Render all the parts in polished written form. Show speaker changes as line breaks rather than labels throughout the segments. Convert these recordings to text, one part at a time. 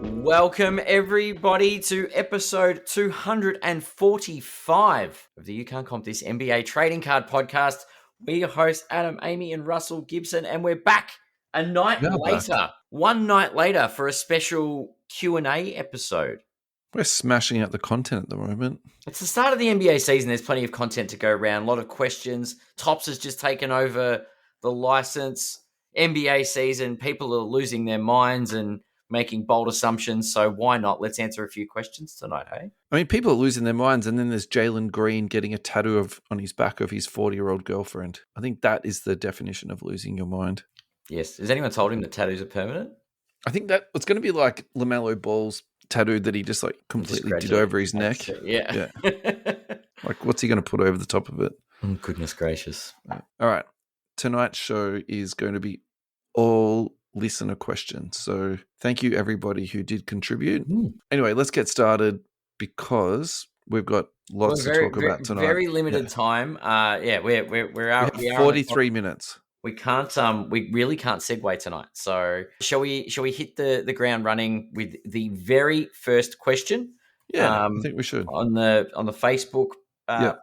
Welcome, everybody, to episode 245 of the You Can't Comp This NBA Trading Card Podcast. We're your hosts, Adam, Amy, and Russell Gibson, and we're back one night later for a special Q&A episode.
We're smashing out the content at the moment.
It's the start of the NBA season. There's plenty of content to go around, a lot of questions. Topps has just taken over the license. NBA season, people are losing their minds and making bold assumptions, so why not? Let's answer a few questions tonight, hey?
I mean, people are losing their minds, and then there's Jalen Green getting a tattoo on his back of his 40-year-old girlfriend. I think that is the definition of losing your mind.
Yes. Has anyone told him that tattoos are permanent?
I think that it's going to be like LaMelo Ball's tattoo that he just completely did over his neck.
Yeah.
Like, what's he going to put over the top of it?
Oh, goodness gracious.
All right. Tonight's show is going to be all listener questions. So thank you, everybody who did contribute. Anyway, let's get started because we've got lots to talk about tonight.
Very limited time. We're out.
We have 43 minutes.
We can't. We really can't segue tonight. So shall we hit the ground running with the very first question?
Yeah, I think we should
on the Facebook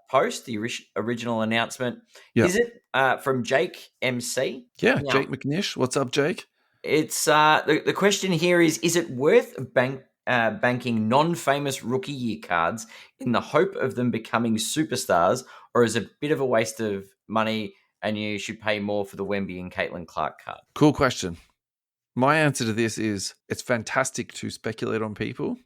post, the original announcement. Is it from Jake MC?
Yeah, Jake McNish. What's up, Jake?
It's the question here is it worth banking non-famous rookie year cards in the hope of them becoming superstars, or is it a bit of a waste of money and you should pay more for the Wemby and Caitlin Clark card?
Cool question. My answer to this is it's fantastic to speculate on people,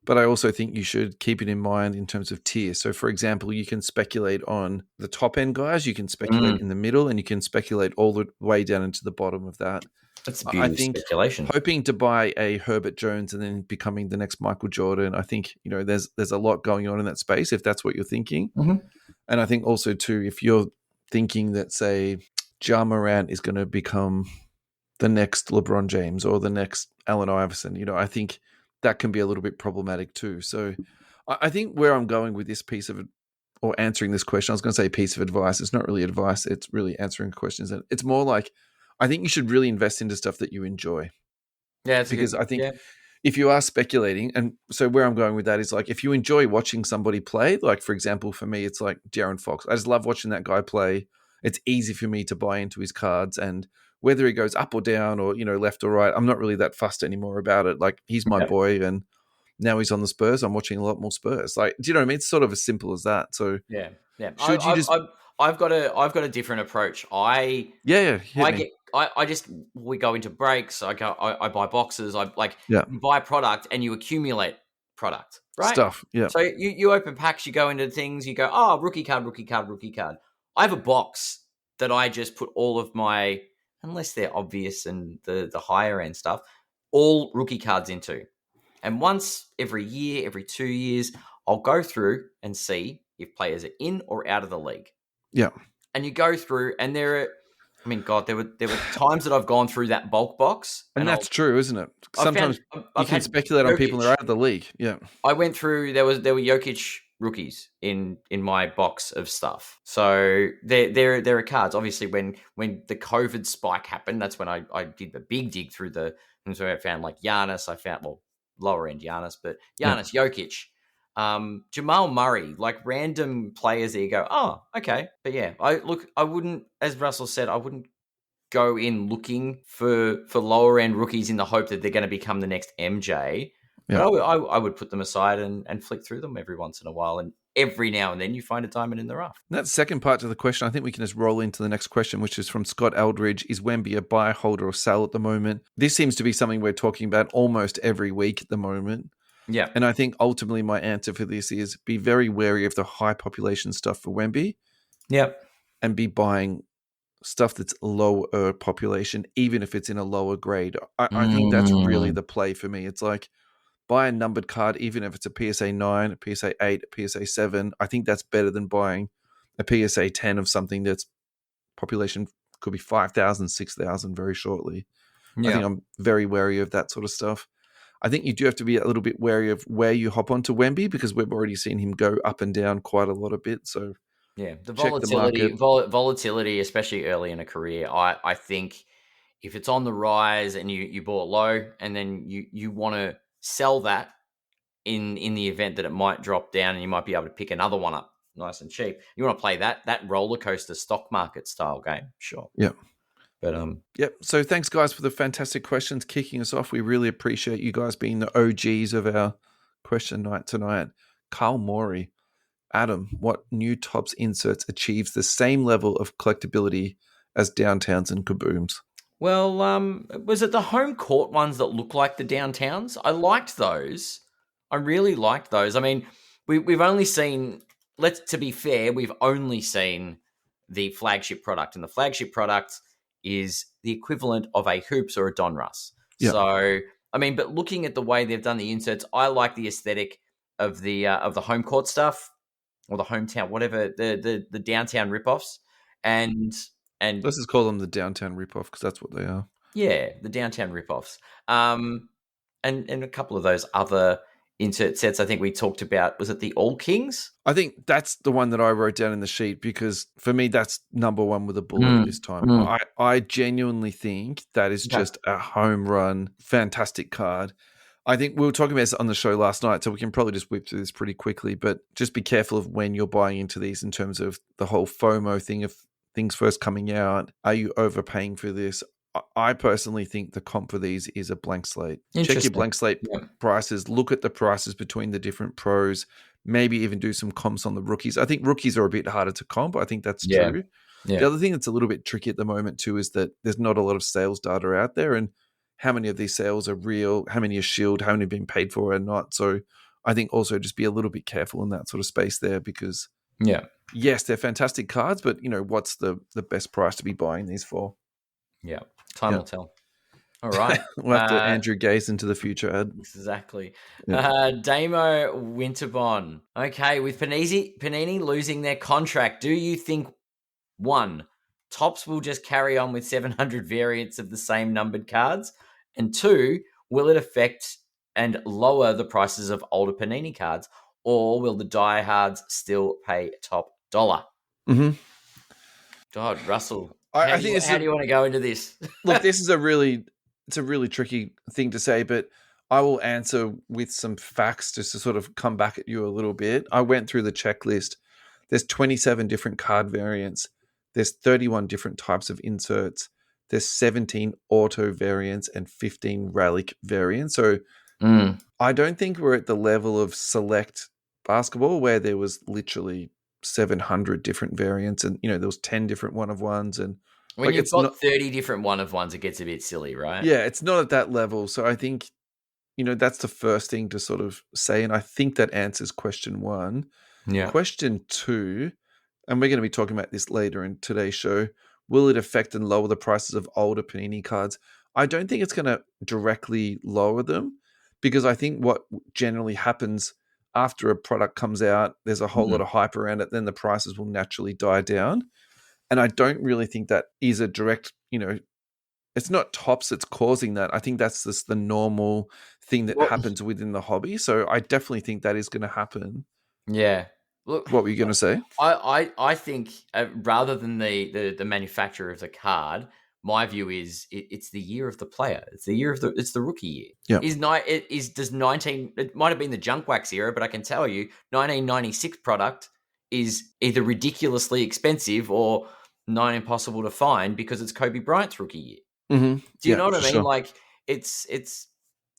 but I also think you should keep it in mind in terms of tiers. So, for example, you can speculate on the top-end guys, you can speculate in the middle, and you can speculate all the way down into the bottom of that.
That's the beauty of speculation.
Hoping to buy a Herbert Jones and then becoming the next Michael Jordan, I think there's a lot going on in that space if that's what you're thinking. Mm-hmm. And I think also too, if you're thinking that, say, Ja Morant is going to become the next LeBron James or the next Allen Iverson, I think that can be a little bit problematic too. So I think where I'm going with this piece of or answering this question, I was going to say piece of advice. It's not really advice. It's really answering questions. And it's more like, I think you should really invest into stuff that you enjoy.
Yeah,
because I think if you are speculating, and so where I'm going with that is like if you enjoy watching somebody play, like for example, for me, it's like De'Aaron Fox. I just love watching that guy play. It's easy for me to buy into his cards, and whether he goes up or down or left or right, I'm not really that fussed anymore about it. Like he's my boy, and now he's on the Spurs. I'm watching a lot more Spurs. Like, do you know what I mean? It's sort of as simple as that. So
yeah. I've got a different approach. We go into breaks. I buy boxes. You buy product and you accumulate product, right?
Stuff. Yeah.
So you open packs, you go into things, you go, oh, rookie card. I have a box that I just put all of my, unless they're obvious and the higher end stuff, all rookie cards into. And once every year, every 2 years, I'll go through and see if players are in or out of the league.
Yeah.
And you go through and there were times that I've gone through that bulk box.
And that's true, isn't it? Sometimes you can speculate on people that are out of the league. Yeah.
I went through, there were Jokic rookies in my box of stuff. So there are cards. Obviously, when the COVID spike happened, that's when I did the big dig through and so I found like Giannis. I found, lower end Giannis, but Giannis, Jokic. Jamal Murray, like random players that you go, oh, okay. But yeah, I wouldn't, as Russell said, I wouldn't go in looking for lower end rookies in the hope that they're going to become the next MJ. Yeah. But I would put them aside and flick through them every once in a while. And every now and then you find a diamond in the rough.
And that second part to the question, I think we can just roll into the next question, which is from Scott Eldridge. Is Wemby a buy, hold, or sell at the moment? This seems to be something we're talking about almost every week at the moment.
Yeah.
And I think ultimately my answer for this is be very wary of the high population stuff for Wemby.
Yep.
And be buying stuff that's lower population, even if it's in a lower grade. I think that's really the play for me. It's like buy a numbered card, even if it's a PSA 9, a PSA 8, a PSA 7. I think that's better than buying a PSA 10 of something that's population could be 5,000, 6,000 very shortly. Yeah. I think I'm very wary of that sort of stuff. I think you do have to be a little bit wary of where you hop onto Wemby because we've already seen him go up and down quite a lot of bit. So
yeah, the volatility, especially early in a career, I think if it's on the rise and you bought low and then you want to sell that in the event that it might drop down and you might be able to pick another one up nice and cheap. You want to play that roller coaster stock market style game, sure.
Yeah.
But
Yep. So thanks, guys, for the fantastic questions kicking us off. We really appreciate you guys being the OGs of our question night tonight. Carl Morey, Adam, what new Topps inserts achieves the same level of collectability as Downtowns and Kabooms?
Well, was it the home court ones that look like the Downtowns? I liked those. I really liked those. I mean, we've only seen. To be fair, we've only seen the flagship product, and the flagship product is the equivalent of a Hoops or a Donruss.
Yeah.
So, I mean, but looking at the way they've done the inserts, I like the aesthetic of the home court stuff or the hometown, whatever the downtown ripoffs, and
let's just call them the downtown ripoff because that's what they are.
Yeah, the downtown ripoffs, and a couple of those other insert sets. I think we talked about. Was it the All Kings? I
think that's the one that I wrote down in the sheet because for me that's number one with a bullet this time. I genuinely think that is just a home run, fantastic card. I think we were talking about this on the show last night, so we can probably just whip through this pretty quickly, but just be careful of when you're buying into these in terms of the whole FOMO thing of things first coming out. Are you overpaying for this? I personally think the comp for these is a blank slate. Check your blank slate prices, look at the prices between the different pros, maybe even do some comps on the rookies. I think rookies are a bit harder to comp. I think that's true. Yeah. The other thing that's a little bit tricky at the moment too is that there's not a lot of sales data out there, and how many of these sales are real, how many are shield, how many have been paid for or not. So I think also just be a little bit careful in that sort of space there because yes, they're fantastic cards, but what's the best price to be buying these for?
Yeah. Time will tell. All right.
We'll have to Andrew gaze into the future, Ad.
Exactly. Damo Winterbon. Okay, with Panini losing their contract, do you think, 1, Topps will just carry on with 700 variants of the same numbered cards? And 2, will it affect and lower the prices of older Panini cards? Or will the diehards still pay top dollar?
Mm-hmm.
God, Russell.
I think
how do you want to go into this?
Look, this is a really tricky thing to say, but I will answer with some facts just to sort of come back at you a little bit. I went through the checklist. There's 27 different card variants. There's 31 different types of inserts. There's 17 auto variants and 15 relic variants. So I don't think we're at the level of select basketball where there was literally 700 different variants and there was 10 different one of ones, and
when you've got 30 different one of ones, it gets a bit silly, right?
Yeah, it's not at that level. So I think that's the first thing to sort of say, and I think that answers question 1. Question 2, and we're going to be talking about this later in today's show, will it affect and lower the prices of older Panini cards? I don't think it's going to directly lower them, because I think what generally happens after a product comes out, there's a whole lot of hype around it, then the prices will naturally die down. And I don't really think that is a direct, it's not Topps that's causing that. I think that's just the normal thing that happens within the hobby. So I definitely think that is going to happen.
Yeah. Look,
what were you going to say?
I think rather than the manufacturer of the card, my view is it's the year of the player. It's the rookie year.
Yeah.
It might have been the junk wax era, but I can tell you 1996 product is either ridiculously expensive or nigh impossible to find because it's Kobe Bryant's rookie year.
Mm-hmm.
Do you know what I mean? Sure. Like it's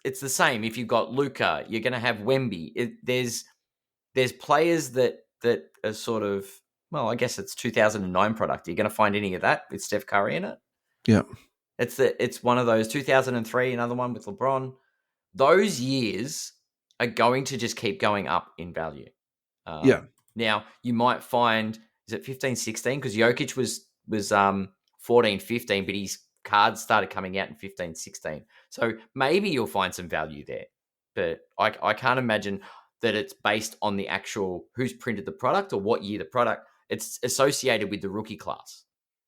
the same. If you've got Luka, you're going to have Wemby. There's players that are sort of, well, I guess it's 2009 product. Are you going to find any of that with Steph Curry in it?
Yeah.
It's one of those. 2003, another one with LeBron. Those years are going to just keep going up in value. Now, you might find, is it 15, 16? Because Jokic was 14, 15, but his cards started coming out in 15, 16. So maybe you'll find some value there. But I can't imagine that it's based on the actual who's printed the product or what year the product. It's associated with the rookie class.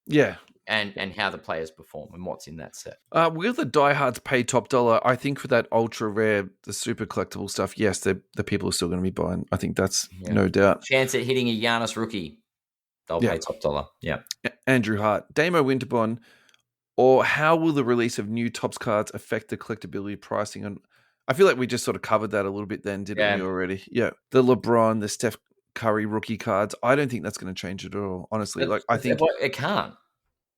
Yeah.
And how the players perform and what's in that set.
Will the diehards pay top dollar? I think for that ultra rare, the super collectible stuff, yes, the people are still going to be buying. I think that's no doubt.
Chance at hitting a Giannis rookie, they'll pay top dollar. Yeah.
Andrew Hart, Damo Winterbon, or how will the release of new Topps cards affect the collectability pricing? And I feel like we just sort of covered that a little bit then, didn't we already? Yeah. The LeBron, the Steph Curry rookie cards, I don't think that's going to change at all, honestly. Like, I think...
it can't.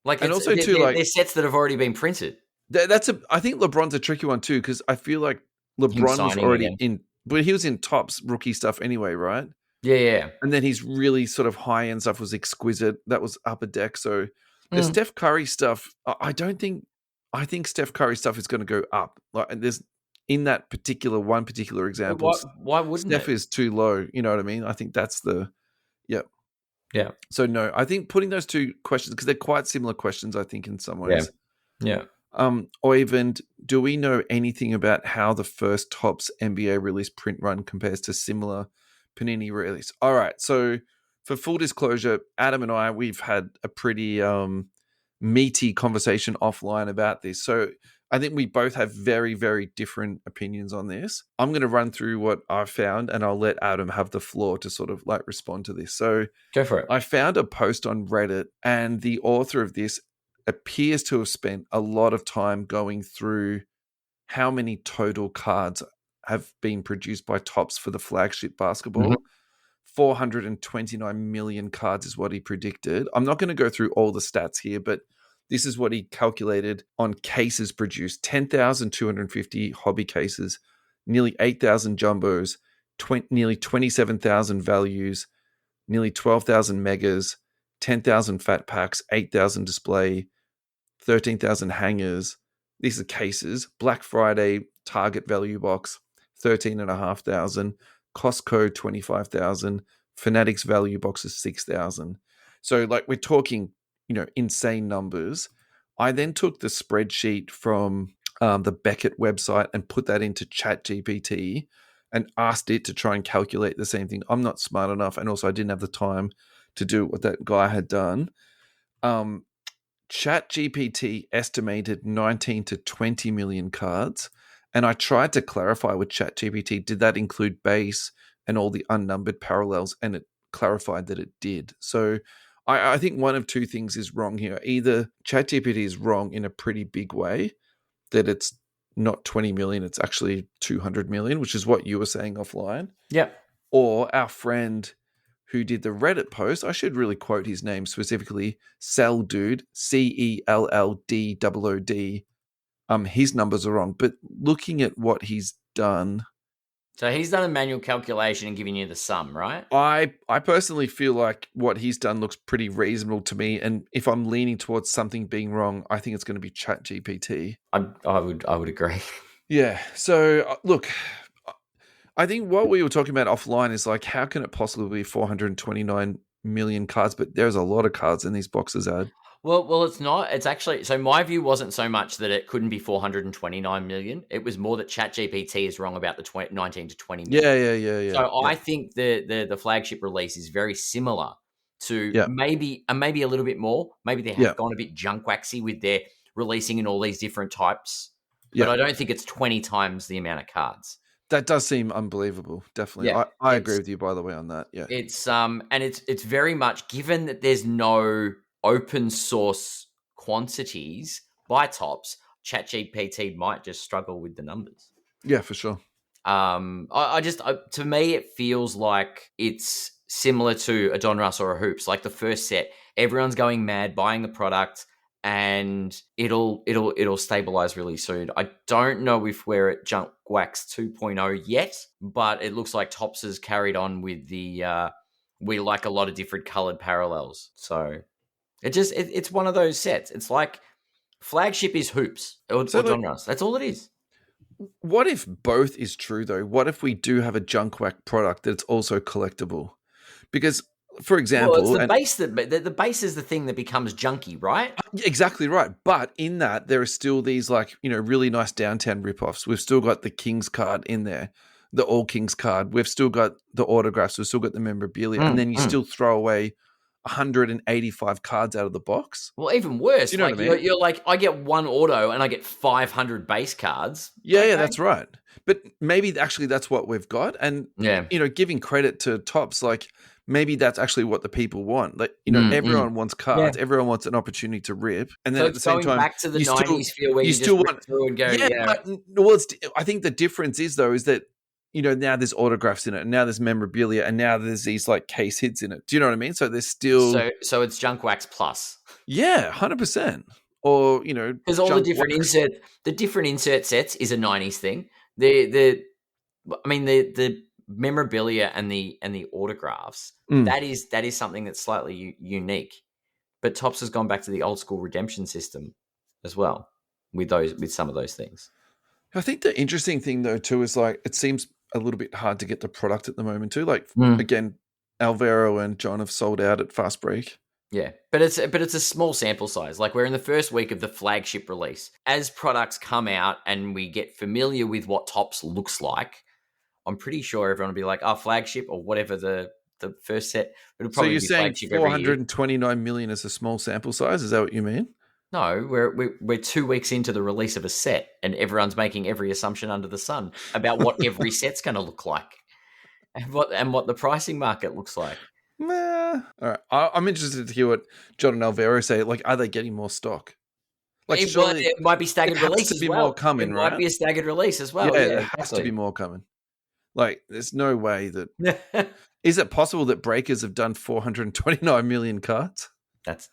Like,
And also, too, like...
they're sets that have already been printed.
I think LeBron's a tricky one, too, because I feel like LeBron was already in... But he was in Topps rookie stuff anyway, right?
Yeah.
And then his really sort of high-end stuff was Exquisite. That was Upper Deck. So the Steph Curry stuff, I think Steph Curry stuff is going to go up. Like, and there's... In that one particular example,
why wouldn't
Steph is too low? You know what I mean? I think that's the...
Yeah.
So no, I think putting those two questions, because they're quite similar questions, I think, in some ways.
Yeah.
Oyvind, do we know anything about how the first Topps NBA release print run compares to similar Panini release? All right. So for full disclosure, Adam and I, we've had a pretty meaty conversation offline about this. So I think we both have very, very different opinions on this. I'm going to run through what I've found, and I'll let Adam have the floor to sort of like respond to this. So
go for it.
I found a post on Reddit, and the author of this appears to have spent a lot of time going through how many total cards have been produced by Topps for the flagship basketball. 429 million cards is what he predicted. I'm not going to go through all the stats here, but this is what he calculated on cases produced: 10,250 hobby cases, nearly 8,000 jumbos, nearly 27,000 values, nearly 12,000 megas, 10,000 fat packs, 8,000 display, 13,000 hangers. These are cases. Black Friday Target value box, 13,500. Costco, 25,000. Fanatics value boxes, 6,000. So like we're talking, insane numbers. I then took the spreadsheet from the Beckett website and put that into ChatGPT and asked it to try and calculate the same thing. I'm not smart enough, and also I didn't have the time to do what that guy had done. ChatGPT estimated 19 to 20 million cards, and I tried to clarify with ChatGPT, did that include base and all the unnumbered parallels, and it clarified that it did. So I think one of two things is wrong here. Either ChatGPT is wrong in a pretty big way, that it's not 20 million, it's actually 200 million, which is what you were saying offline.
Yep.
Or our friend who did the Reddit post, I should really quote his name specifically, Celldude, CELLDOOD. His numbers are wrong. But looking at what he's done...
So he's done a manual calculation and giving you the sum, right?
I personally feel like what he's done looks pretty reasonable to me. And if I'm leaning towards something being wrong, I think it's going to be ChatGPT.
I would agree.
Yeah. So look, I think what we were talking about offline is like, how can it possibly be 429 million cards? But there's a lot of cards in these boxes, Ad.
Well, it's not. It's actually, so my view wasn't so much that it couldn't be 429 million. It was more that ChatGPT is wrong about the 19 to 20 million.
Yeah.
So I think the flagship release is very similar to maybe a little bit more. Maybe they have gone a bit junk waxy with their releasing in all these different types. But I don't think it's 20 times the amount of cards.
That does seem unbelievable. Definitely. Yeah, I agree with you, by the way, on that. Yeah.
It's and it's very much, given that there's no open source quantities by Topps, ChatGPT might just struggle with the numbers.
Yeah, for sure.
To me, it feels like it's similar to a Don Russ or a Hoops. Like the first set, everyone's going mad buying the product, and it'll stabilize really soon. I don't know if we're at Junk Wax 2.0 yet, but it looks like Topps has carried on with we like a lot of different colored parallels. So it's one of those sets. It's like flagship is Hoops or Don Russ. That's all it is.
What if both is true, though? What if we do have a junk wax product that's also collectible? Because, for example...
Well, it's the base is the thing that becomes junky, right?
Exactly right. But in that, there are still these really nice downtown ripoffs. We've still got the Kings card in there, the All Kings card. We've still got the autographs. We've still got the memorabilia. And then you still throw away 185 cards out of the box.
Well, even worse.
You know what I mean?
You're like, I get one auto and I get 500 base cards.
Yeah, that's right. But maybe actually that's what we've got. And, giving credit to Topps, like maybe that's actually what the people want. Like, everyone wants
Yeah.
cards. Everyone wants an opportunity to rip. And then
So
at
it's
the same
going
time,
back to the
you still
90s feel where you just
still
rip
want,
through and go, yeah.
but well, I think the difference is though is that now there's autographs in it, and now there's memorabilia, and now there's these like case hits in it. Do you know what I mean? So there's still
So it's junk wax plus.
100%. Or
because all the different insert sets is a 90s thing. The memorabilia and the autographs, that is something that's slightly unique. But Topps has gone back to the old school redemption system as well with some of those things.
I think the interesting thing though too is like it seems a little bit hard to get the product at the moment too. Like again, Alvaro and John have sold out at Fast Break.
Yeah, but it's a small sample size. Like we're in the first week of the flagship release. As products come out and we get familiar with what Topps looks like, I'm pretty sure everyone will be like, "Oh, flagship," or whatever the first set. It'll probably
so you're
be
saying 429 million is a small sample size? Is that what you mean?
No, we're 2 weeks into the release of a set, and everyone's making every assumption under the sun about what every set's going to look like, and what the pricing market looks like.
All right, I'm interested to hear what John and Alvaro say. Like, are they getting more stock? Like,
it might be staggered release
to be
as well.
More coming,
it
right?
might be a staggered release as well. Yeah,
there has to be more coming. Like, there's no way that. Is it possible that Breakers have done 429 million cards?
But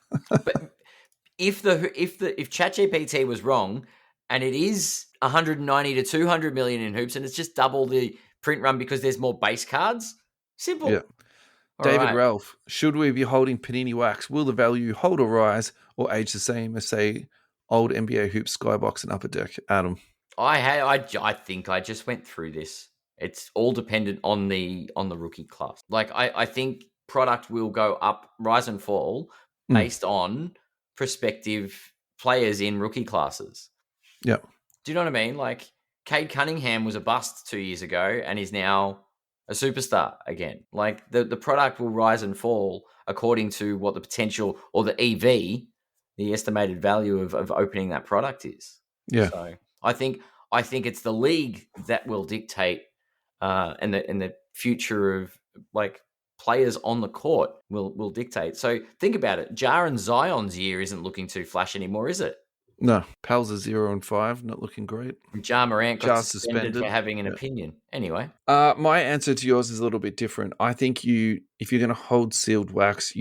if ChatGPT was wrong, and it is 190 to 200 million in hoops, and it's just double the print run because there's more base cards, simple.
Yeah. David Ralph, should we be holding Panini wax? Will the value hold or rise, or age the same as, say, old NBA hoops, Skybox, and Upper Deck? Adam,
I think I just went through this. It's all dependent on the rookie class. Like I think product will go up, rise and fall based on prospective players in rookie classes.
Yeah.
Do you know what I mean? Like Cade Cunningham was a bust 2 years ago and is now a superstar again. Like the product will rise and fall according to what the potential or the EV, the estimated value of opening that product is.
Yeah.
So I think it's the league that will dictate and the future of like players on the court will dictate. So think about it. Jaren Zion's year isn't looking too flash anymore, is it?
No. Pals are 0 and 5, not looking great.
Ja Morant got suspended for having an opinion. Anyway.
My answer to yours is a little bit different. I think if you're going to hold sealed wax,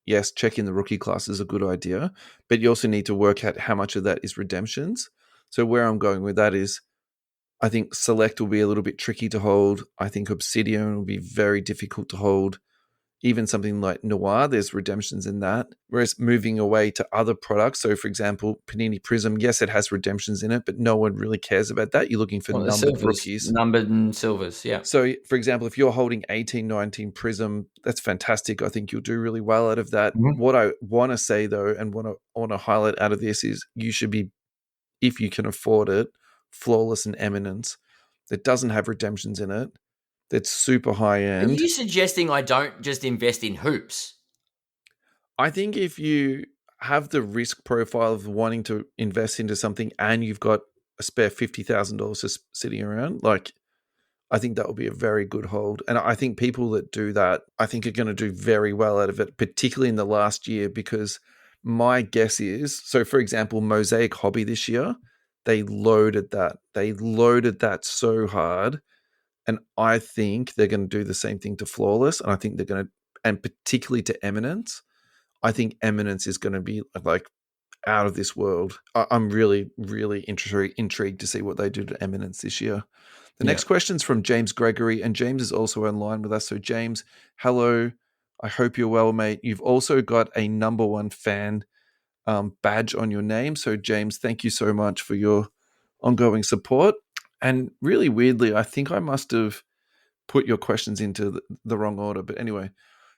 yes, checking the rookie class is a good idea, but you also need to work out how much of that is redemptions. So where I'm going with that is I think Select will be a little bit tricky to hold. I think Obsidian will be very difficult to hold. Even something like Noir, there's redemptions in that. Whereas moving away to other products, so for example, Panini Prism, yes, it has redemptions in it, but no one really cares about that. You're looking for numbered rookies.
Numbered and silvers, yeah.
So, for example, if you're holding 18, 19 Prism, that's fantastic. I think you'll do really well out of that. Mm-hmm. What I want to say, though, and what I want to highlight out of this is you should be, if you can afford it, Flawless and Eminence that doesn't have redemptions in it. That's super high end.
Are you suggesting I don't just invest in hoops?
I think if you have the risk profile of wanting to invest into something and you've got a spare $50,000 just sitting around, like I think that will be a very good hold. And I think people that do that, I think are going to do very well out of it, particularly in the last year, because my guess is, so for example, Mosaic Hobby this year, they loaded that. They loaded that so hard. And I think they're going to do the same thing to Flawless. And I think they're going to, and particularly to Eminence, I think Eminence is going to be like out of this world. I'm really, really intrigued to see what they do to Eminence this year. The next question's from James Gregory, and James is also online with us. So James, hello. I hope you're well, mate. You've also got a number one fan badge on your name. So James, thank you so much for your ongoing support. And really weirdly, I think I must have put your questions into the wrong order. But anyway,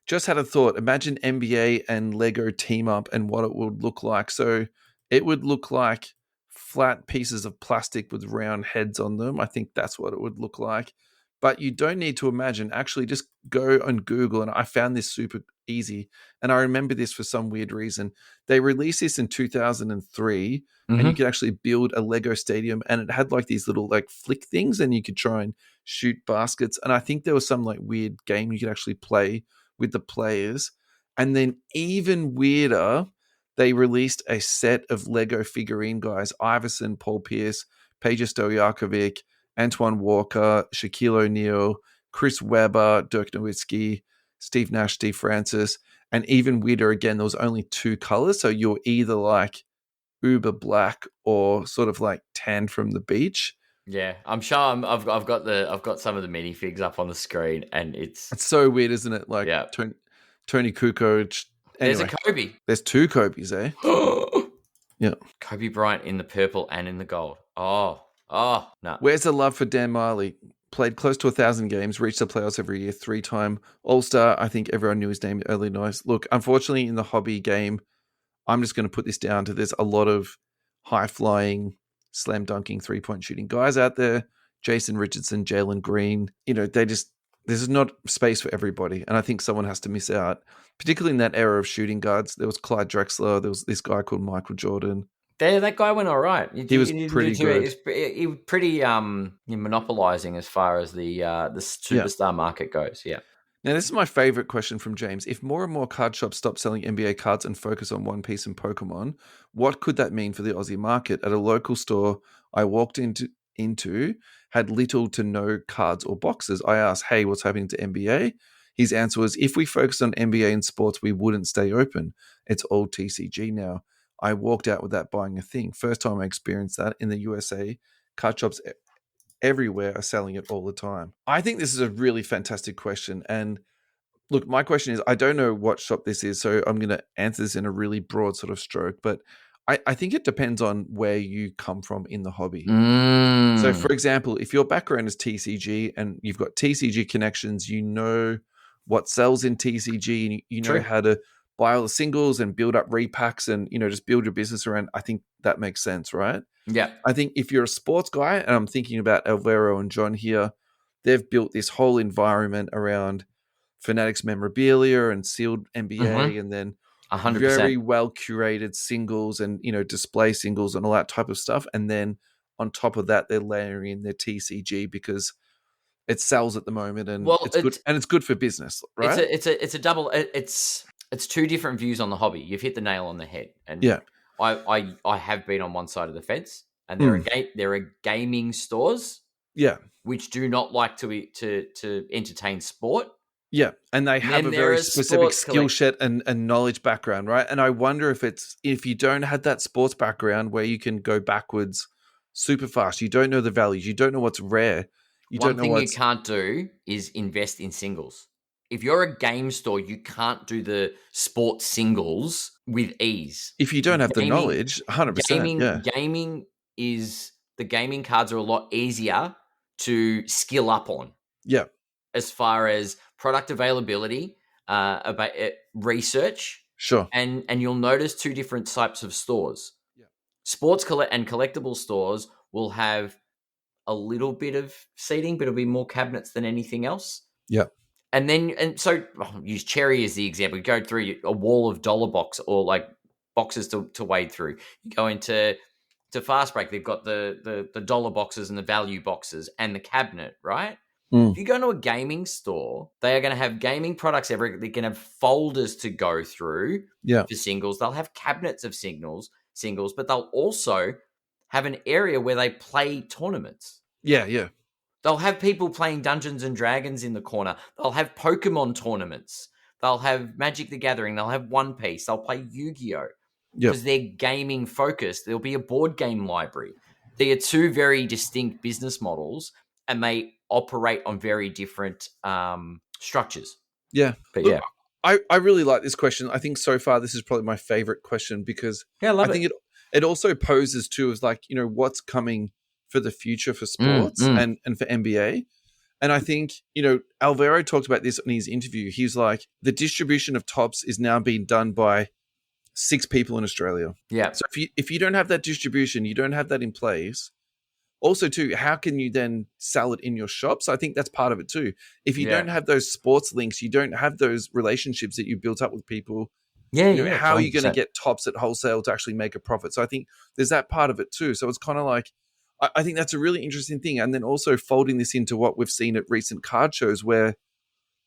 just had a thought. Imagine NBA and Lego team up and what it would look like. So it would look like flat pieces of plastic with round heads on them. I think that's what it would look like. But you don't need to imagine. Actually, just go on Google. And I found this super easy. And I remember this for some weird reason. They released this in 2003. And you could actually build a Lego stadium, and it had like these little like flick things, and you could try and shoot baskets. And I think there was some like weird game you could actually play with the players. And then even weirder, they released a set of Lego figurine guys: Iverson, Paul Pierce, Peja Stojakovic, Antoine Walker, Shaquille O'Neal, Chris Webber, Dirk Nowitzki, Steve Nash, Steve Francis. And even weirder again, there was only 2 colors. So you're either like uber black or sort of like tan from the beach.
Yeah, I'm sure I've got some of the minifigs up on the screen, and
It's so weird, isn't it? Like
yeah.
Tony Kukoc.
There's
Anyway,
a Kobe.
there's 2 Kobe's, eh? Yeah.
Kobe Bryant in the purple and in the gold. Oh, no.
Where's the love for Dan Marley? Played close to 1,000 games, reached the playoffs every year, 3-time All-Star. I think everyone knew his name early nights. Look, unfortunately, in the hobby game, I'm just going to put this down to there's a lot of high-flying, slam-dunking, three-point shooting guys out there. Jason Richardson, Jalen Green. There's not space for everybody. And I think someone has to miss out, particularly in that era of shooting guards. There was Clyde Drexler. There was this guy called Michael Jordan.
That guy went all right.
He was pretty good.
He was pretty monopolizing as far as the superstar market goes. Yeah.
Now, this is my favorite question from James. If more and more card shops stop selling NBA cards and focus on One Piece and Pokemon, what could that mean for the Aussie market? At a local store I walked into had little to no cards or boxes. I asked, hey, what's happening to NBA? His answer was, if we focused on NBA and sports, we wouldn't stay open. It's all TCG now. I walked out without buying a thing. First time I experienced that in the USA. Card shops everywhere are selling it all the time. I think this is a really fantastic question. And look, my question is, I don't know what shop this is, so I'm going to answer this in a really broad sort of stroke, but I think it depends on where you come from in the hobby. So, for example, if your background is TCG and you've got TCG connections, you know what sells in TCG, and you know how to buy all the singles and build up repacks and, just build your business around. I think that makes sense, right?
Yeah.
I think if you're a sports guy, and I'm thinking about Alvaro and John here, they've built this whole environment around Fanatics memorabilia and sealed NBA, and then
100%.
very well curated singles and, display singles and all that type of stuff. And then on top of that, they're layering in their TCG because it sells at the moment, and it's good, and it's good for business, right?
It's a double. It's 2 different views on the hobby. You've hit the nail on the head. And
yeah,
I have been on one side of the fence, and there are gaming stores, which do not like to entertain sport.
Yeah, and they have a very specific skill set and knowledge background, right? And I wonder if you don't have that sports background where you can go backwards super fast, you don't know the values, you don't know what's rare.
One thing you can't do is invest in singles. If you're a game store, you can't do the sports singles with ease.
If you don't have the knowledge, 100%.
Gaming the gaming cards are a lot easier to skill up on.
Yeah.
As far as product availability, about research.
Sure.
And you'll notice 2 different types of stores.
Yeah.
Sports and collectible stores will have a little bit of seating, but it'll be more cabinets than anything else.
Yeah.
So I'll use Cherry as the example. You go through a wall of dollar box or like boxes to wade through. You go into Fast Break, they've got the dollar boxes and the value boxes and the cabinet, right? If you go to a gaming store, they are going to have gaming products everywhere. They're going to have folders to go through for singles. They'll have cabinets of singles, but they'll also have an area where they play tournaments.
Yeah, yeah.
They'll have people playing Dungeons and Dragons in the corner. They'll have Pokemon tournaments. They'll have Magic the Gathering. They'll have One Piece. They'll play Yu-Gi-Oh! Because they're gaming focused. There'll be a board game library. They are 2 very distinct business models, and they operate on very different structures.
Yeah.
But
look, I really like this question. I think so far this is probably my favorite question because I think it also poses too as like, what's coming for the future for sports and for NBA. And I think, Alvaro talked about this in his interview. He's like, the distribution of tops is now being done by 6 people in Australia.
Yeah.
So if you don't have that distribution, you don't have that in place. Also, too, how can you then sell it in your shop? So I think that's part of it too. If you don't have those sports links, you don't have those relationships that you built up with people. How are you going to get tops at wholesale to actually make a profit? So I think there's that part of it too. So it's kind of like, I think that's a really interesting thing. And then also folding this into what we've seen at recent card shows where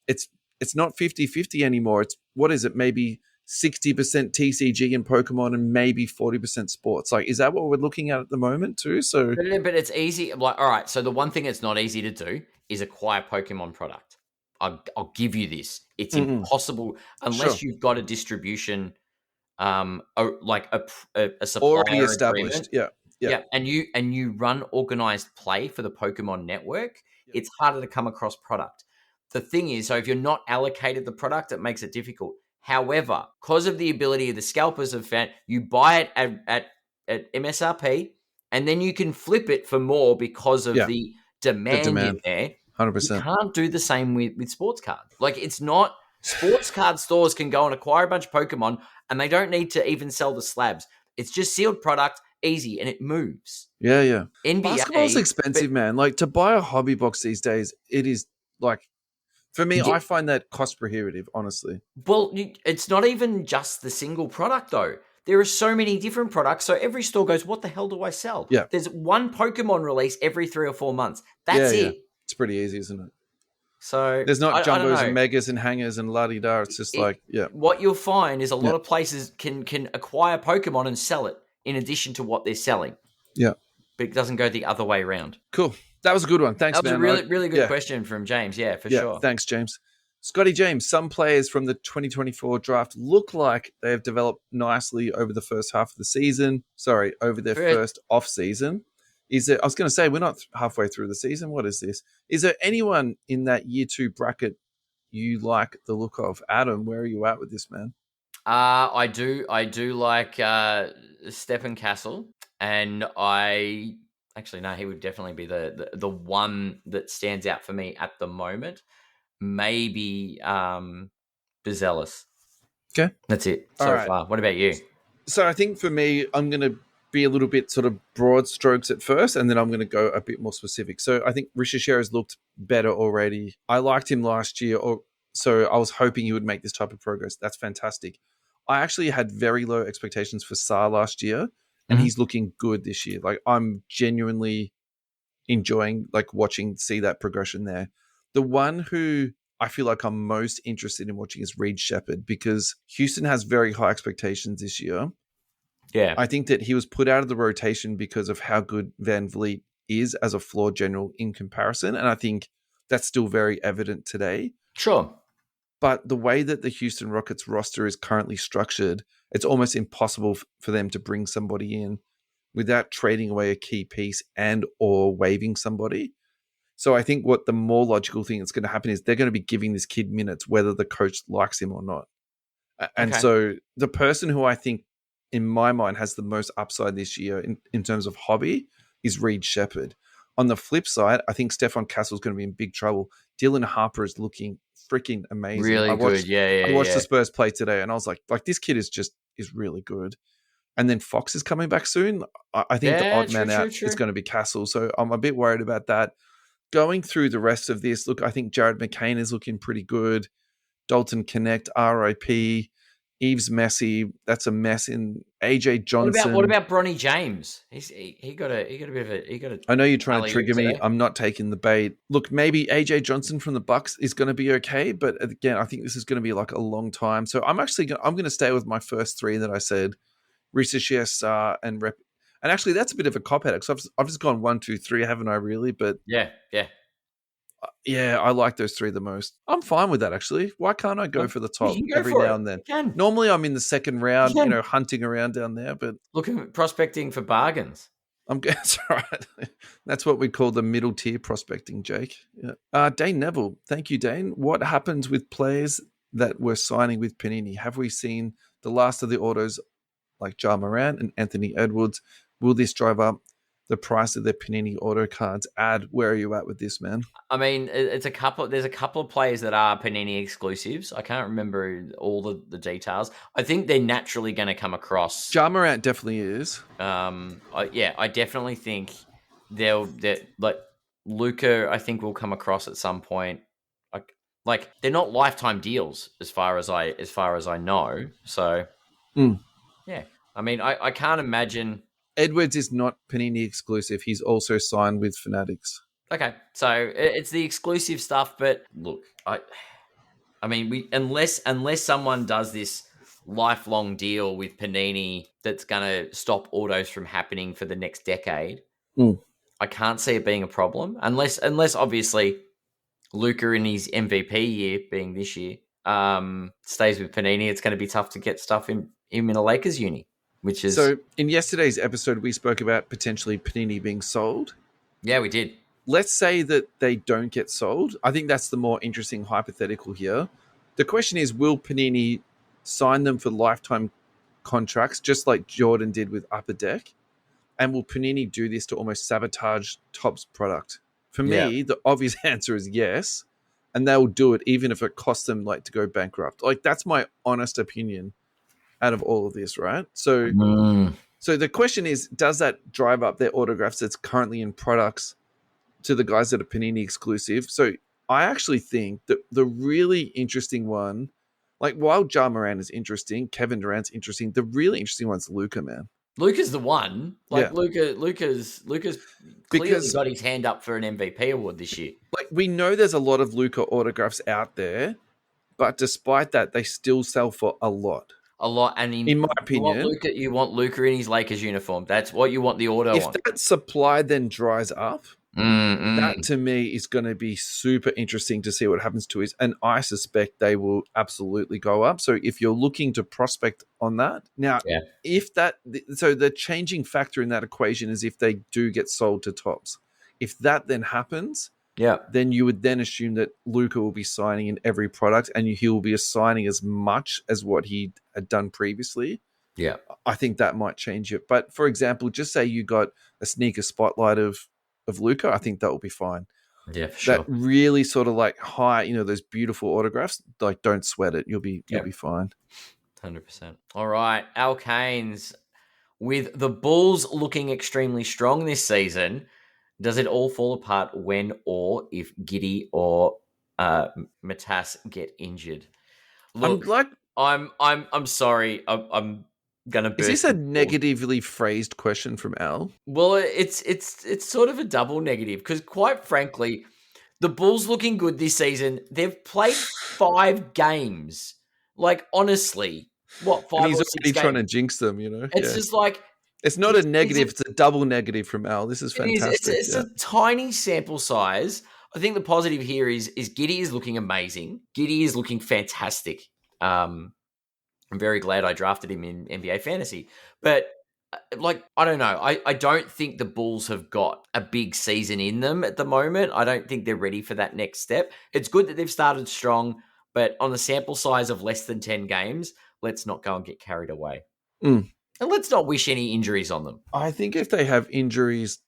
it's it's not 50-50 anymore. It's, what is it? Maybe 60% TCG in Pokemon and maybe 40% sports. Like, is that what we're looking at the moment too? So,
but it's easy. Like, all right. So the one thing that's not easy to do is acquire Pokemon product. I'll give you this. It's impossible unless you've got a distribution, like a
already
supplier
established.
agreement.
Yeah.
Yeah, and you run organized play for the Pokemon network. It's harder to come across product. The thing is, so if you're not allocated the product, it makes it difficult. However, because of the ability of the scalpers have found, you buy it at MSRP, and then you can flip it for more because of the demand in there.
100%.
You can't do the same with sports cards. Like, it's not sports card stores can go and acquire a bunch of Pokemon, and they don't need to even sell the slabs. It's just sealed product, easy, and it moves.
Yeah.
NBA,
basketball's expensive, man. Like, to buy a hobby box these days, it is like, for me, I find that cost prohibitive, honestly.
Well, it's not even just the single product, though. There are so many different products. So every store goes, what the hell do I sell?
Yeah.
There's one Pokemon release every 3 or 4 months. That's it.
Yeah. It's pretty easy, isn't it?
So
there's not jumbos and megas and hangers and la-di-da. It's just
what you'll find is a lot of places can acquire Pokemon and sell it in addition to what they're selling.
Yeah.
But it doesn't go the other way around.
Cool. That was a good one. Thanks, man.
That was a really good question from James. Yeah, for sure.
Thanks, James. Scotty James, some players from the 2024 draft look like they have developed nicely over the first half of the season. Sorry, over their first off season. I was going to say, we're not halfway through the season. What is this? Is there anyone in that year 2 bracket you like the look of? Adam, where are you at with this, man?
I do like Stephen Castle, and actually no, he would definitely be the one that stands out for me at the moment. Maybe Bezelis.
Okay,
that's it so far. What about you?
So I think for me, I'm going to be a little bit sort of broad strokes at first, and then I'm going to go a bit more specific. So I think Rishashare has looked better already. I liked him last year, so I was hoping he would make this type of progress. That's fantastic. I actually had very low expectations for Saar last year, and he's looking good this year. Like, I'm genuinely enjoying see that progression there. The one who I feel like I'm most interested in watching is Reed Shepherd, because Houston has very high expectations this year.
Yeah.
I think that he was put out of the rotation because of how good Van Vliet is as a floor general in comparison. And I think that's still very evident today.
Sure.
But the way that the Houston Rockets roster is currently structured, it's almost impossible for them to bring somebody in without trading away a key piece and or waiving somebody. So I think what the more logical thing that's going to happen is they're going to be giving this kid minutes whether the coach likes him or not. And so the person who I think in my mind has the most upside this year in terms of hobby is Reed Shepherd. On the flip side, I think Stephon Castle is going to be in big trouble. Dylan Harper is looking freaking amazing.
Really good.
I watched the Spurs play today, and I was like this kid is really good. And then Fox is coming back soon. I think the odd man out is going to be Castle. So I'm a bit worried about that. Going through the rest of this, look, I think Jared McCain is looking pretty good. Dalton Connect, RIP. Eves Messi, that's a mess. In AJ Johnson.
What about Bronny James? He got a bit of a.
I know you're trying to trigger me. I'm not taking the bait. Look, maybe AJ Johnson from the Bucks is going to be okay, but again, I think this is going to be like a long time. So I'm going to stay with my first 3 that I said: Risa Saar and Rep. And actually, that's a bit of a cop out because I've just gone 1, 2, 3, haven't I? Really, but
yeah.
I like those 3 the most. I'm fine with that, actually. Why can't I go for the top every now and then? Normally, I'm in the second round, hunting around down there. But
looking prospecting for bargains.
That's right. That's what we call the middle tier prospecting, Jake. Yeah. Dane Neville, thank you, Dane. What happens with players that were signing with Panini? Have we seen the last of the autos like Ja Morant and Anthony Edwards? Will this drive up the price of their Panini auto cards? Where are you at with this, man?
I mean, there's a couple of players that are Panini exclusives. I can't remember all the details. I think they're naturally going to come across.
Ja Morant definitely is.
I definitely think they'll like Luka. I think will come across at some point. Like they're not lifetime deals as far as I know. So yeah, I mean, I can't imagine.
Edwards is not Panini exclusive. He's also signed with Fanatics.
Okay, so it's the exclusive stuff, but look, I mean, unless someone does this lifelong deal with Panini that's going to stop autos from happening for the next decade, I can't see it being a problem. Unless obviously Luka in his MVP year, being this year, stays with Panini, it's going to be tough to get stuff in a Lakers uni. Which is
so. In yesterday's episode, we spoke about potentially Panini being sold.
Yeah, we did.
Let's say that they don't get sold. I think that's the more interesting hypothetical here. The question is, will Panini sign them for lifetime contracts, just like Jordan did with Upper Deck? And will Panini do this to almost sabotage Topps product? For me, the obvious answer is yes. And they'll do it even if it costs them like to go bankrupt. Like, that's my honest opinion out of all of this, right? So the question is, does that drive up their autographs that's currently in products to the guys that are Panini exclusive? So I actually think that the really interesting one, like while Ja Morant is interesting, Kevin Durant's interesting, the really interesting one's Luka, man.
Luka's the one. Like Luka's clearly got his hand up for an MVP award this year.
Like, we know there's a lot of Luka autographs out there, but despite that, they still sell for a lot.
And
in my opinion,
you want Luka in his Lakers uniform. That's what you want the auto on.
If that supply then dries up, that to me is going to be super interesting to see what happens to it. And I suspect they will absolutely go up. So if you're looking to prospect on that, now, so the changing factor in that equation is if they do get sold to Topps. If that then happens, then you would then assume that Luka will be signing in every product and he will be assigning as much as what he had done previously.
Yeah.
I think that might change it. But for example, just say you got a sneaker spotlight of Luka, I think that will be fine.
Yeah, for sure.
That really sort of like high, those beautiful autographs, like don't sweat it. You'll be fine.
100%. All right. Al Canes, with the Bulls looking extremely strong this season, does it all fall apart when or if Giddey or Matas get injured? Look, I'm sorry. I'm gonna burst.
Is this a negatively phrased question from Al?
Well, it's sort of a double negative because, quite frankly, the Bulls looking good this season. They've played 5 games. Like, honestly, what 5
and he's
or 6
already
games?
trying to jinx them.
It's just like,
it's not a negative; it's a double negative from Al. This is fantastic.
It's a tiny sample size. I think the positive here is Giddey is looking amazing. Giddey is looking fantastic. I'm very glad I drafted him in NBA Fantasy. But, I don't know. I don't think the Bulls have got a big season in them at the moment. I don't think they're ready for that next step. It's good that they've started strong, but on the sample size of less than 10 games, let's not go and get carried away. And let's not wish any injuries on them.
I think if they have injuries,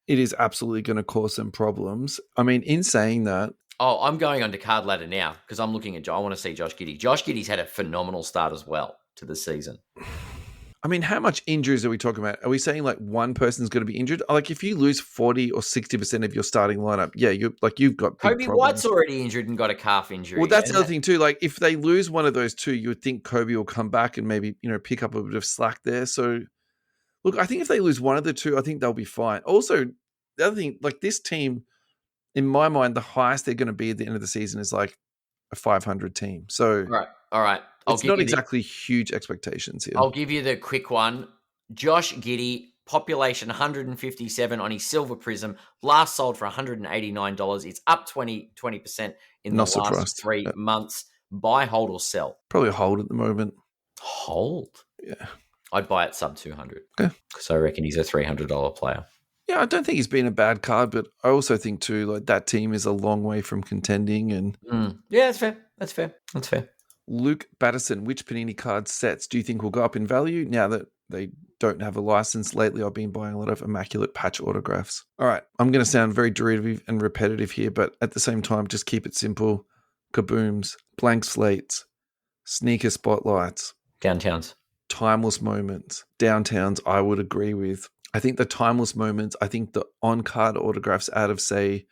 it is absolutely going to cause them problems. I mean, in saying that,
I'm going onto card ladder now because I'm looking at. I want to see Josh Giddey. Josh Giddey's had a phenomenal start as well to the season.
I mean, how much injuries are we talking about? Are we saying like one person's going to be injured? Like, if you lose 40 or 60% of your starting lineup, you've got big
Kobe
problems.
White's already injured and got a calf injury.
Well, that's the other thing too. Like, if they lose one of those two, you would think Kobe will come back and maybe pick up a bit of slack there. So, look, I think if they lose one of the two, I think they'll be fine. Also, the other thing, like this team, in my mind, the highest they're going to be at the end of the season is like a 500 team. So,
all right.
It's not exactly huge expectations here.
I'll give you the quick one. Josh Giddey, population 157 on his Silver Prism, last sold for $189. It's up 20% in the last 3 months. Buy, hold, or sell?
Probably hold at the moment.
Hold?
Yeah.
I'd buy it sub 200.
Okay.
Because I reckon he's a $300 player.
Yeah, I don't think he's been a bad card, but I also think too, like that team is a long way from contending. And
yeah, that's fair.
Luke Batterson, which Panini card sets do you think will go up in value now that they don't have a license? Lately, I've been buying a lot of immaculate patch autographs. All right, I'm going to sound very derivative and repetitive here, but at the same time, just keep it simple. Kabooms, blank slates, sneaker spotlights,
downtowns,
timeless moments, downtowns. I would agree with. I think the timeless moments. I think the on-card autographs out of say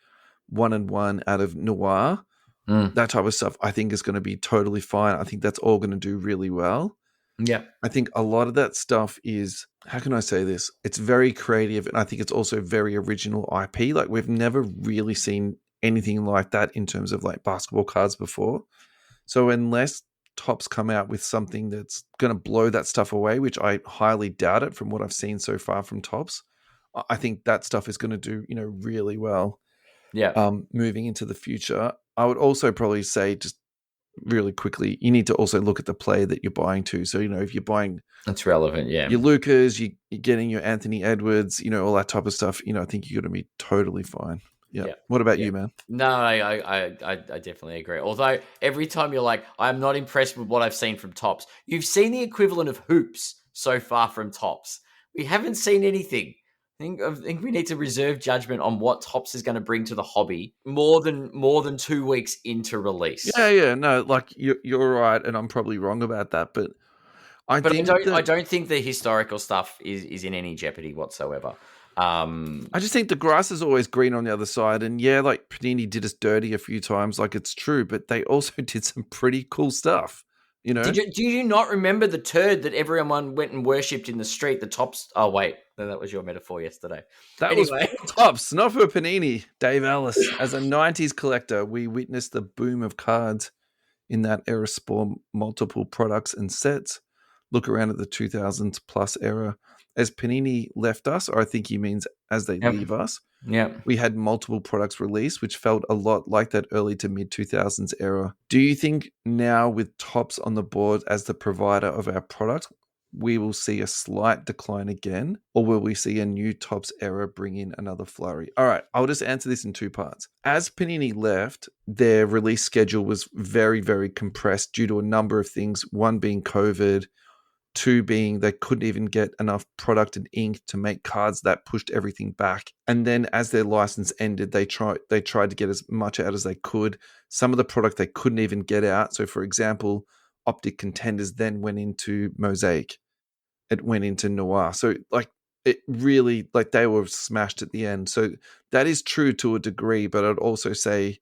1-1 out of Noir. That type of stuff, I think is going to be totally fine. I think that's all going to do really well.
Yeah.
I think a lot of that stuff is, how can I say this? It's very creative, and I think it's also very original IP. Like, we've never really seen anything like that in terms of like basketball cards before. So unless Topps come out with something that's going to blow that stuff away, which I highly doubt it from what I've seen so far from Topps, I think that stuff is going to do, really well.
Yeah.
Moving into the future. I would also probably say, just really quickly, you need to also look at the player that you're buying to. So, if you're buying
That's relevant, yeah.
your Lucas, you're getting your Anthony Edwards, all that type of stuff, I think you're going to be totally fine. Yeah. What about you, man?
No, I definitely agree. Although every time you're like, I'm not impressed with what I've seen from Topps, you've seen the equivalent of hoops so far from Topps. We haven't seen anything. I think we need to reserve judgment on what Topps is going to bring to the hobby more than 2 weeks into release.
Yeah. No, like you're right, and I'm probably wrong about that, but I
don't think the historical stuff is in any jeopardy whatsoever.
I just think the grass is always green on the other side, and like Panini did us dirty a few times, like it's true, but they also did some pretty cool stuff.
Do you not remember the turd that everyone went and worshipped in the street? The Topps. Oh wait, no, that was your metaphor yesterday.
That was for Topps, not for Panini. Dave Ellis, as a '90s collector, we witnessed the boom of cards in that era, spawn multiple products and sets. Look around at the 2000s plus era. As Panini left us, or I think he means as they leave us, we had multiple products released, which felt a lot like that early to mid 2000s era. Do you think now, with Topps on the board as the provider of our product, we will see a slight decline again, or will we see a new Topps era bring in another flurry? All right, I'll just answer this in two parts. As Panini left, their release schedule was very, very compressed due to a number of things, one being COVID, two being they couldn't even get enough product and ink to make cards. That pushed everything back. And then as their license ended, they tried to get as much out as they could. Some of the product they couldn't even get out. So for example, Optic Contenders then went into Mosaic. It went into Noir. So it really, they were smashed at the end. So that is true to a degree, but I'd also say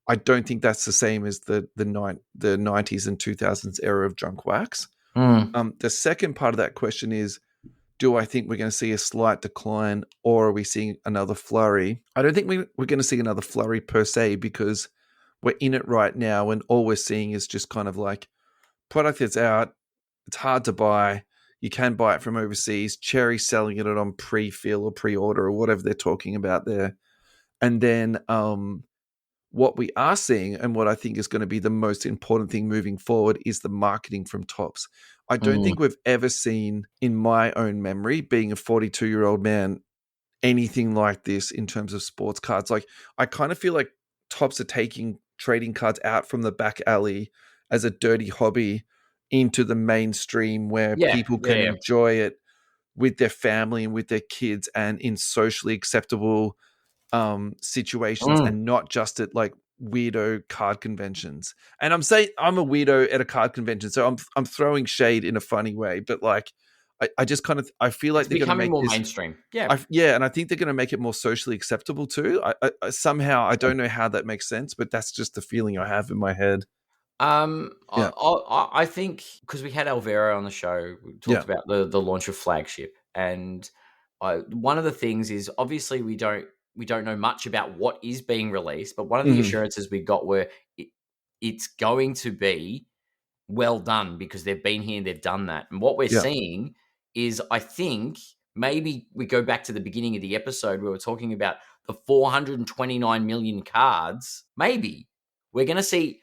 I don't think that's the same as the 90s and 2000s era of junk wax. The second part of that question is, do I think we're going to see a slight decline, or are we seeing another flurry? I don't think we're going to see another flurry per se, because we're in it right now, and all we're seeing is just kind of like product that's out. It's hard to buy. You can buy it from overseas. Cherry selling it on pre-fill or pre-order or whatever they're talking about there. And then what we are seeing, and what I think is going to be the most important thing moving forward, is the marketing from Topps. I don't think we've ever seen, in my own memory, being a 42-year-old man, anything like this in terms of sports cards. Like, I kind of feel like Topps are taking trading cards out from the back alley as a dirty hobby into the mainstream where people can enjoy it with their family and with their kids and in socially acceptable situations, and not just at like weirdo card conventions. And I'm saying I'm a weirdo at a card convention, so I'm throwing shade in a funny way, but like I just kind of, I feel like
it's
they're going to make
more
this
mainstream.
And I think they're going to make it more socially acceptable too. I somehow, I don't know how that makes sense, but that's just the feeling I have in my head.
I think because we had Alvaro on the show, we talked about the launch of Flagship, and one of the things is, obviously we don't know much about what is being released, but one of the assurances we got were it's going to be well done, because they've been here and they've done that. And what we're seeing is, I think maybe we go back to the beginning of the episode where we're talking about the 429 million cards. Maybe we're going to see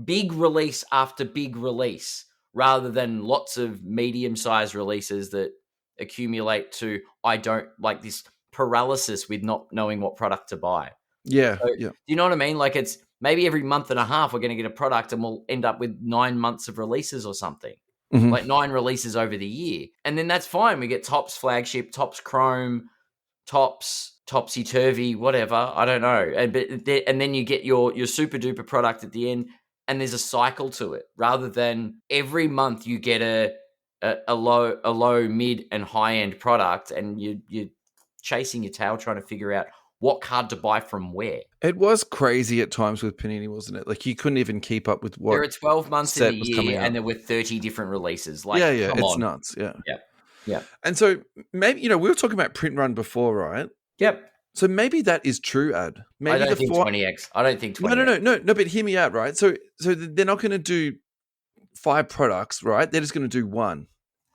big release after big release, rather than lots of medium-sized releases that accumulate to, I don't like this paralysis with not knowing what product to buy.
Do
you know what I mean? Like, it's maybe every month and a half we're going to get a product, and we'll end up with 9 months of releases or something. Like 9 releases over the year. And then that's fine. We get Topps Flagship, Topps Chrome, Topps Topsy-Turvy, whatever. I don't know. And then you get your super duper product at the end, and there's a cycle to it, rather than every month you get a low, mid, and high end product, and you're chasing your tail trying to figure out what card to buy from where.
It was crazy at times with Panini, wasn't it? Like, you couldn't even keep up with what.
There are 12 months in the year, and there were 30 different releases. Like, come
it's
on.
nuts.
Yeah.
And so maybe, we were talking about print run before, right?
Yep.
So maybe that is true, Ad. Maybe
I don't think 20x. I don't think 20x.
No. But hear me out, right? So they're not going to do 5 products, right? They're just going to do one.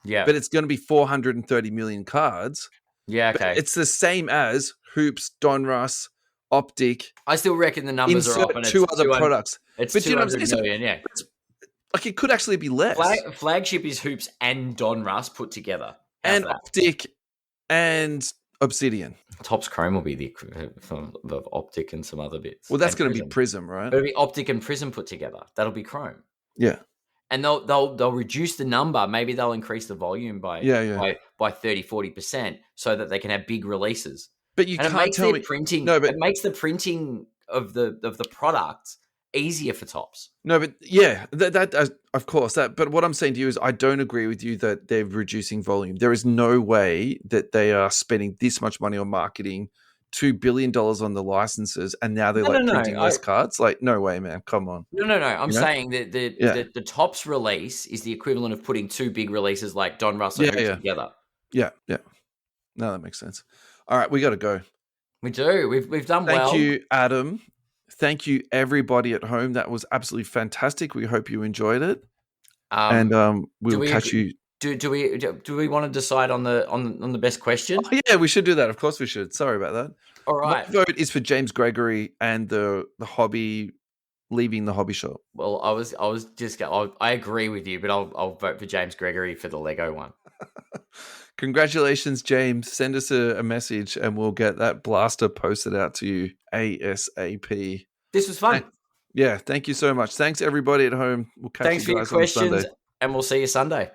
Yeah.
But it's going to be 430 million cards.
Yeah, okay.
But it's the same as Hoops, Donruss, Optic.
I still reckon the numbers are up.
And 2 other products.
It's
but
200 million, yeah.
Like it could actually be less.
Flagship is Hoops and Donruss put together.
And Optic and Obsidian.
Topps Chrome will be the equivalent of Optic and some other bits.
Well, that's going to be Prism, right?
It'll be Optic and Prism put together. That'll be Chrome.
Yeah.
And they'll reduce the number. Maybe they'll increase the volume by 30-40% so that they can have big releases.
But you can't tell me
printing. No, but it makes the printing of the product easier for Topps.
No, but yeah, that of course that. But what I'm saying to you is, I don't agree with you that they're reducing volume. There is no way that they are spending this much money on marketing, $2 billion on the licenses, and now they're printing less cards. Like, no way, man. Come on.
No. I'm saying that the Topps release is the equivalent of putting 2 big releases like Don Russell together.
Yeah. No, that makes sense. All right, we got to go.
We do. We've done well.
Thank you, Adam. Thank you, everybody at home. That was absolutely fantastic. We hope you enjoyed it, and we'll catch you.
Do we want to decide on the best question?
Oh, yeah, we should do that. Of course, we should. Sorry about that.
All right.
My vote is for James Gregory and the hobby leaving the hobby shop.
Well, I agree with you, but I'll vote for James Gregory for the Lego one.
Congratulations, James. Send us a message and we'll get that blaster posted out to you ASAP.
This was fun.
Yeah, thank you so much. Thanks, everybody at home. We'll catch you guys on Sunday.
Thanks for your questions, and we'll see you Sunday.